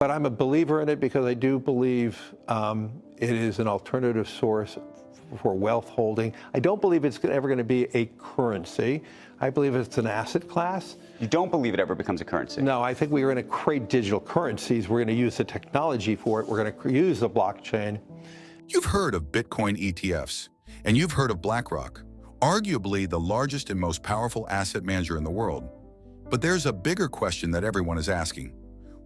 But I'm a believer in it because I do believe it is an alternative source for wealth holding. I don't believe it's ever going to be a currency. I believe it's an asset class. You don't believe it ever becomes a currency? No, I think we're going to create digital currencies. We're going to use the technology for it. We're going to use the blockchain. You've heard of Bitcoin ETFs, and you've heard of BlackRock, arguably the largest and most powerful asset manager in the world. But there's a bigger question that everyone is asking.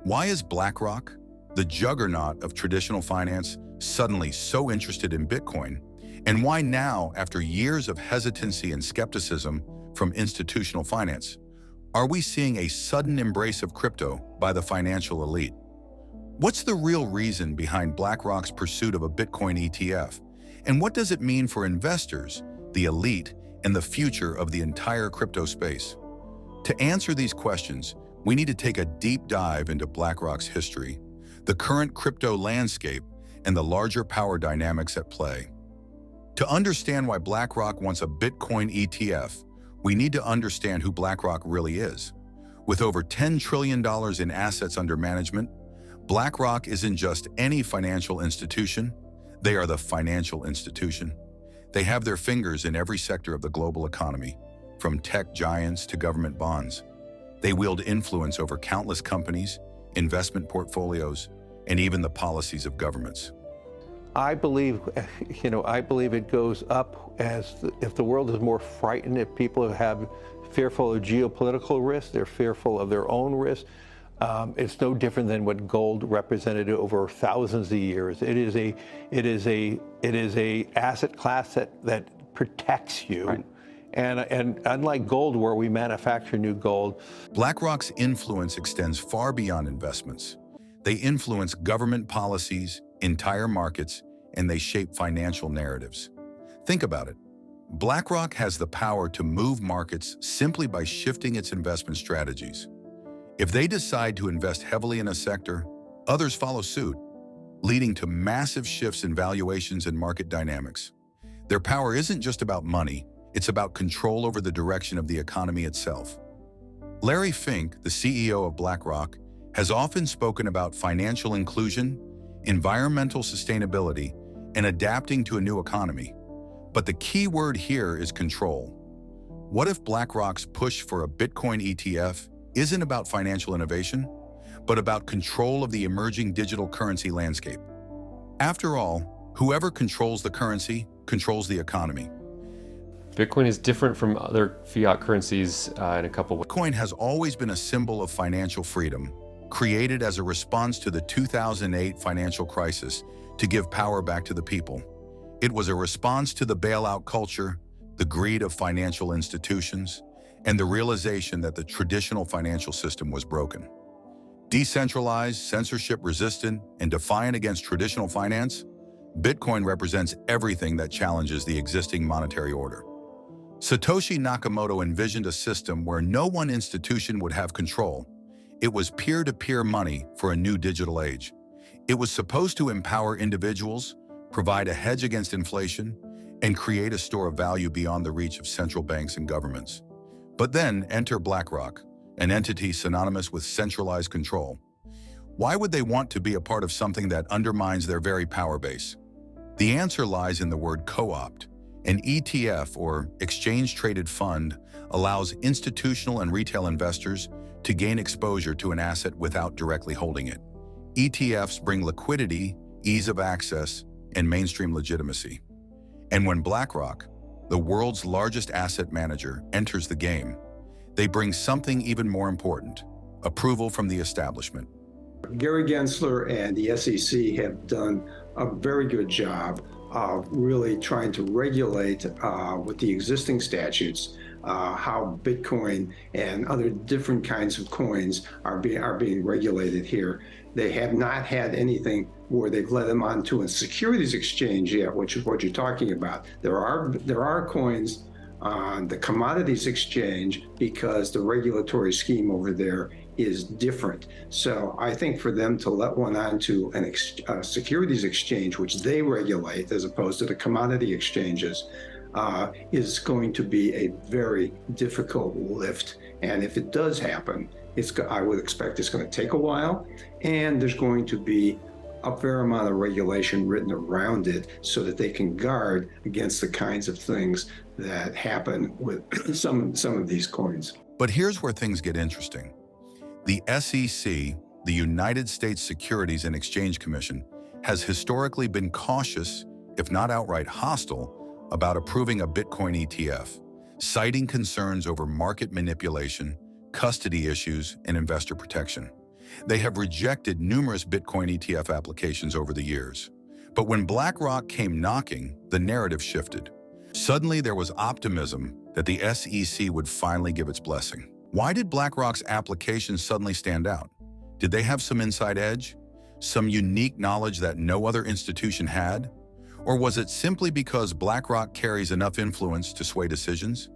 Why is BlackRock, the juggernaut of traditional finance, suddenly so interested in Bitcoin? And why now, after years of hesitancy and skepticism from institutional finance, are we seeing a sudden embrace of crypto by the financial elite? What's the real reason behind BlackRock's pursuit of a Bitcoin ETF? And what does it mean for investors, the elite, and the future of the entire crypto space? To answer these questions, we need to take a deep dive into BlackRock's history, the current crypto landscape, and the larger power dynamics at play. To understand why BlackRock wants a Bitcoin ETF, we need to understand who BlackRock really is. With over $10 trillion in assets under management, BlackRock isn't just any financial institution, they are the financial institution. They have their fingers in every sector of the global economy, from tech giants to government bonds. They wield influence over countless companies, investment portfolios, and even the policies of governments. I believe, I believe it goes up if the world is more frightened, if people have fearful of geopolitical risk, they're fearful of their own risk. It's no different than what gold represented over thousands of years. It is a asset class that protects you. Right. And unlike gold, where we manufacture new gold, BlackRock's influence extends far beyond investments. They influence government policies, entire markets, and they shape financial narratives. Think about it. BlackRock has the power to move markets simply by shifting its investment strategies. If they decide to invest heavily in a sector, others follow suit, leading to massive shifts in valuations and market dynamics. Their power isn't just about money, it's about control over the direction of the economy itself. Larry Fink, the CEO of BlackRock, has often spoken about financial inclusion, environmental sustainability, and adapting to a new economy. But the key word here is control. What if BlackRock's push for a Bitcoin ETF isn't about financial innovation, but about control of the emerging digital currency landscape? After all, whoever controls the currency controls the economy. Bitcoin is different from other fiat currencies in a couple ways. Bitcoin has always been a symbol of financial freedom, created as a response to the 2008 financial crisis to give power back to the people. It was a response to the bailout culture, the greed of financial institutions, and the realization that the traditional financial system was broken. Decentralized, censorship-resistant, and defiant against traditional finance, Bitcoin represents everything that challenges the existing monetary order. Satoshi Nakamoto envisioned a system where no one institution would have control. It was peer-to-peer money for a new digital age. It was supposed to empower individuals, provide a hedge against inflation, and create a store of value beyond the reach of central banks and governments. But then enter BlackRock, an entity synonymous with centralized control. Why would they want to be a part of something that undermines their very power base? The answer lies in the word co-opt. An ETF, or exchange-traded fund, allows institutional and retail investors to gain exposure to an asset without directly holding it. ETFs bring liquidity, ease of access, and mainstream legitimacy. And when BlackRock, the world's largest asset manager, enters the game, they bring something even more important: approval from the establishment. Gary Gensler and the SEC have done a very good job of really trying to regulate with the existing statutes how Bitcoin and other different kinds of coins are being regulated here. They have not had anything where they've led them onto a securities exchange yet, which is what you're talking about. There are coins on the commodities exchange because the regulatory scheme over there is different. So I think for them to let one onto a securities exchange, which they regulate as opposed to the commodity exchanges, is going to be a very difficult lift. And if it does happen, I would expect it's going to take a while, and there's going to be a fair amount of regulation written around it so that they can guard against the kinds of things that happen with some of these coins. But here's where things get interesting. The SEC, the United States Securities and Exchange Commission, has historically been cautious, if not outright hostile, about approving a Bitcoin ETF, citing concerns over market manipulation, custody issues, and investor protection. They have rejected numerous Bitcoin ETF applications over the years. But when BlackRock came knocking, the narrative shifted. Suddenly, there was optimism that the SEC would finally give its blessing. Why did BlackRock's application suddenly stand out? Did they have some inside edge? Some unique knowledge that no other institution had? Or was it simply because BlackRock carries enough influence to sway decisions?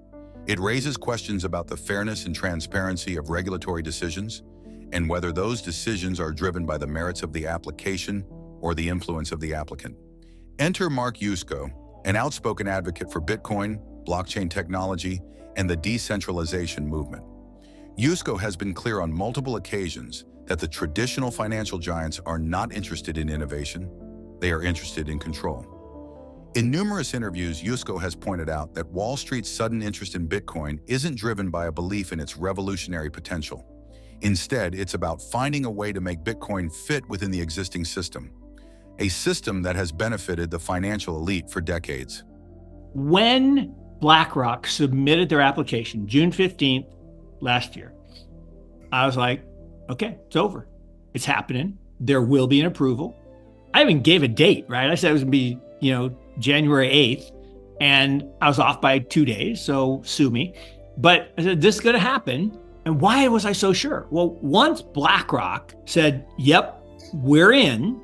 It raises questions about the fairness and transparency of regulatory decisions, and whether those decisions are driven by the merits of the application or the influence of the applicant. Enter Mark Yusko, an outspoken advocate for Bitcoin, blockchain technology, and the decentralization movement. Yusko has been clear on multiple occasions that the traditional financial giants are not interested in innovation, they are interested in control. In numerous interviews, Yusko has pointed out that Wall Street's sudden interest in Bitcoin isn't driven by a belief in its revolutionary potential. Instead, it's about finding a way to make Bitcoin fit within the existing system, a system that has benefited the financial elite for decades. When BlackRock submitted their application, June 15th last year, I was like, okay, it's over. It's happening. There will be an approval. I even gave a date, right? I said it was going to be, January 8th, and I was off by 2 days, so sue me. But I said, this is going to happen. And why was I so sure? Well, once BlackRock said, yep, we're in,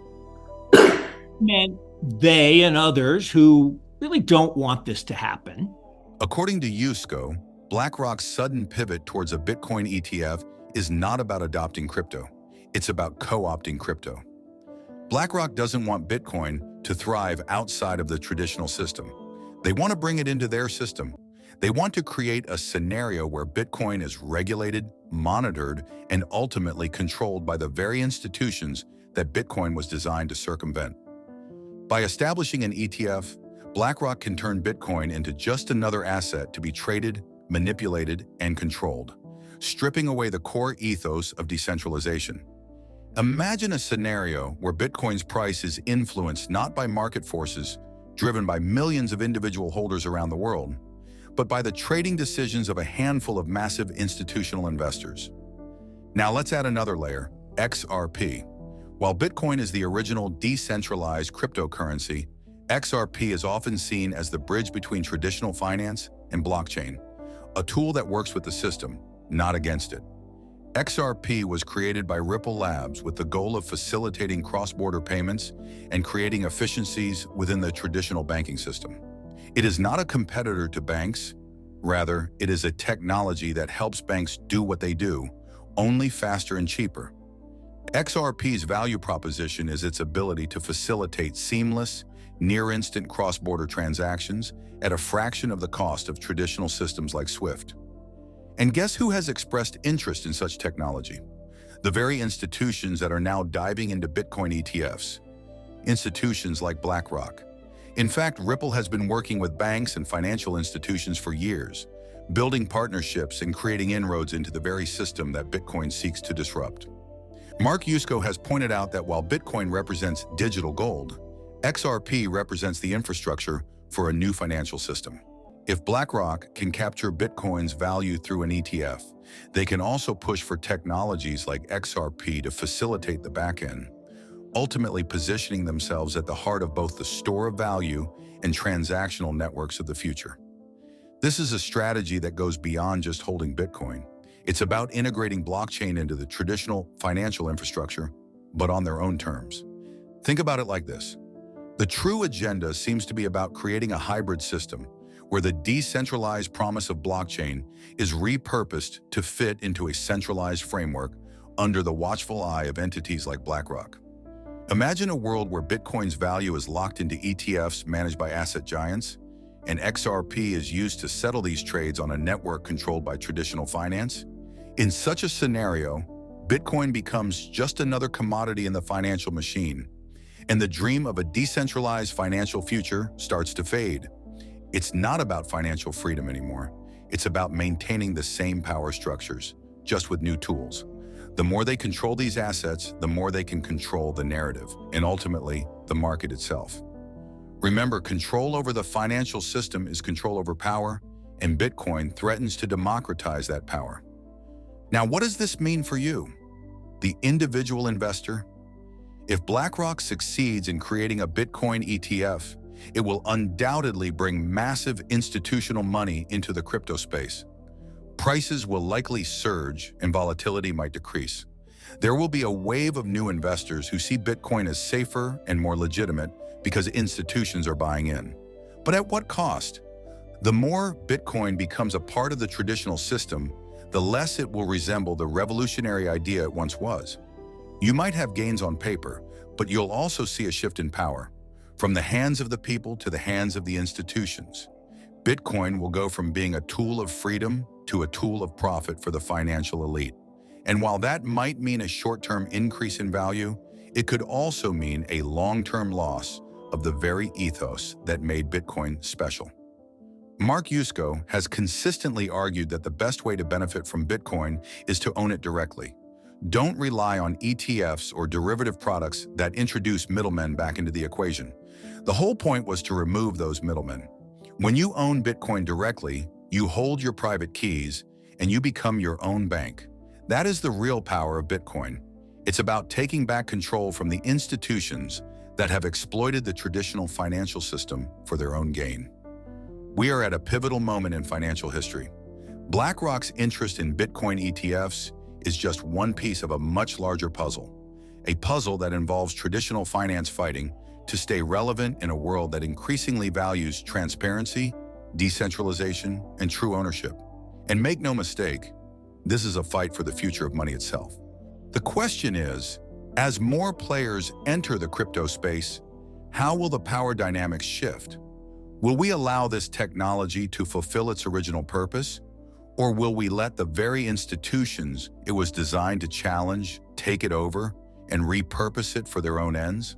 meant they and others who really don't want this to happen. According to Yusko, BlackRock's sudden pivot towards a Bitcoin ETF is not about adopting crypto. It's about co-opting crypto. BlackRock doesn't want Bitcoin to thrive outside of the traditional system. They want to bring it into their system. They want to create a scenario where Bitcoin is regulated, monitored, and ultimately controlled by the very institutions that Bitcoin was designed to circumvent. By establishing an ETF, BlackRock can turn Bitcoin into just another asset to be traded, manipulated, and controlled, stripping away the core ethos of decentralization. Imagine a scenario where Bitcoin's price is influenced not by market forces driven by millions of individual holders around the world, but by the trading decisions of a handful of massive institutional investors. Now let's add another layer, XRP. While Bitcoin is the original decentralized cryptocurrency, XRP is often seen as the bridge between traditional finance and blockchain, a tool that works with the system, not against it. XRP was created by Ripple Labs with the goal of facilitating cross-border payments and creating efficiencies within the traditional banking system. It is not a competitor to banks. Rather, it is a technology that helps banks do what they do, only faster and cheaper. XRP's value proposition is its ability to facilitate seamless, near-instant cross-border transactions at a fraction of the cost of traditional systems like SWIFT. And guess who has expressed interest in such technology? The very institutions that are now diving into Bitcoin ETFs. Institutions like BlackRock. In fact, Ripple has been working with banks and financial institutions for years, building partnerships and creating inroads into the very system that Bitcoin seeks to disrupt. Mark Yusko has pointed out that while Bitcoin represents digital gold, XRP represents the infrastructure for a new financial system. If BlackRock can capture Bitcoin's value through an ETF, they can also push for technologies like XRP to facilitate the backend, ultimately positioning themselves at the heart of both the store of value and transactional networks of the future. This is a strategy that goes beyond just holding Bitcoin. It's about integrating blockchain into the traditional financial infrastructure, but on their own terms. Think about it like this. The true agenda seems to be about creating a hybrid system where the decentralized promise of blockchain is repurposed to fit into a centralized framework under the watchful eye of entities like BlackRock. Imagine a world where Bitcoin's value is locked into ETFs managed by asset giants, and XRP is used to settle these trades on a network controlled by traditional finance. In such a scenario, Bitcoin becomes just another commodity in the financial machine, and the dream of a decentralized financial future starts to fade. It's not about financial freedom anymore. It's about maintaining the same power structures, just with new tools. The more they control these assets, the more they can control the narrative, and ultimately, the market itself. Remember, control over the financial system is control over power, and Bitcoin threatens to democratize that power. Now, what does this mean for you, the individual investor? If BlackRock succeeds in creating a Bitcoin ETF, it will undoubtedly bring massive institutional money into the crypto space. Prices will likely surge and volatility might decrease. There will be a wave of new investors who see Bitcoin as safer and more legitimate because institutions are buying in. But at what cost? The more Bitcoin becomes a part of the traditional system, the less it will resemble the revolutionary idea it once was. You might have gains on paper, but you'll also see a shift in power, from the hands of the people to the hands of the institutions. Bitcoin will go from being a tool of freedom to a tool of profit for the financial elite. And while that might mean a short-term increase in value, it could also mean a long-term loss of the very ethos that made Bitcoin special. Mark Yusko has consistently argued that the best way to benefit from Bitcoin is to own it directly. Don't rely on ETFs or derivative products that introduce middlemen back into the equation. The whole point was to remove those middlemen. When you own Bitcoin directly, you hold your private keys and you become your own bank. That is the real power of Bitcoin. It's about taking back control from the institutions that have exploited the traditional financial system for their own gain. We are at a pivotal moment in financial history. BlackRock's interest in Bitcoin ETFs is just one piece of a much larger puzzle, a puzzle that involves traditional finance fighting to stay relevant in a world that increasingly values transparency, decentralization, and true ownership. And make no mistake, this is a fight for the future of money itself. The question is, as more players enter the crypto space, how will the power dynamics shift? Will we allow this technology to fulfill its original purpose? Or will we let the very institutions it was designed to challenge, take it over, and repurpose it for their own ends?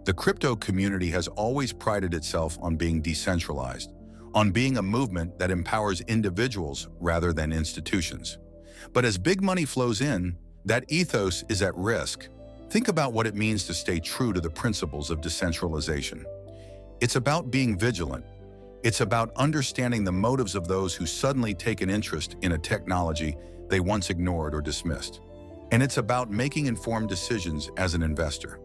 The crypto community has always prided itself on being decentralized, on being a movement that empowers individuals rather than institutions. But as big money flows in, that ethos is at risk. Think about what it means to stay true to the principles of decentralization. It's about being vigilant. It's about understanding the motives of those who suddenly take an interest in a technology they once ignored or dismissed. And it's about making informed decisions as an investor.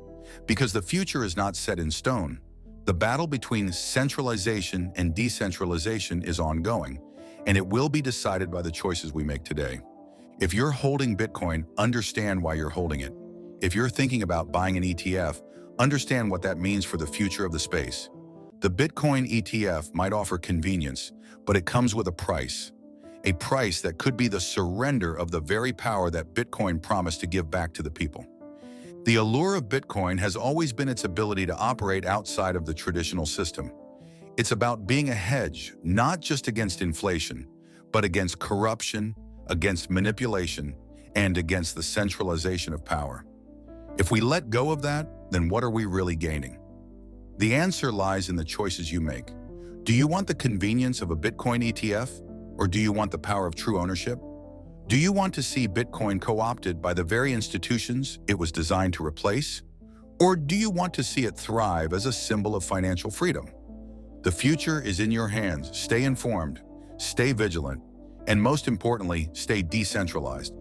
Because the future is not set in stone. The battle between centralization and decentralization is ongoing, and it will be decided by the choices we make today. If you're holding Bitcoin, understand why you're holding it. If you're thinking about buying an ETF, understand what that means for the future of the space. The Bitcoin ETF might offer convenience, but it comes with a price that could be the surrender of the very power that Bitcoin promised to give back to the people. The allure of Bitcoin has always been its ability to operate outside of the traditional system. It's about being a hedge, not just against inflation, but against corruption, against manipulation, and against the centralization of power. If we let go of that, then what are we really gaining? The answer lies in the choices you make. Do you want the convenience of a Bitcoin ETF, or do you want the power of true ownership? Do you want to see Bitcoin co-opted by the very institutions it was designed to replace? Or do you want to see it thrive as a symbol of financial freedom? The future is in your hands. Stay informed, stay vigilant, and most importantly, stay decentralized.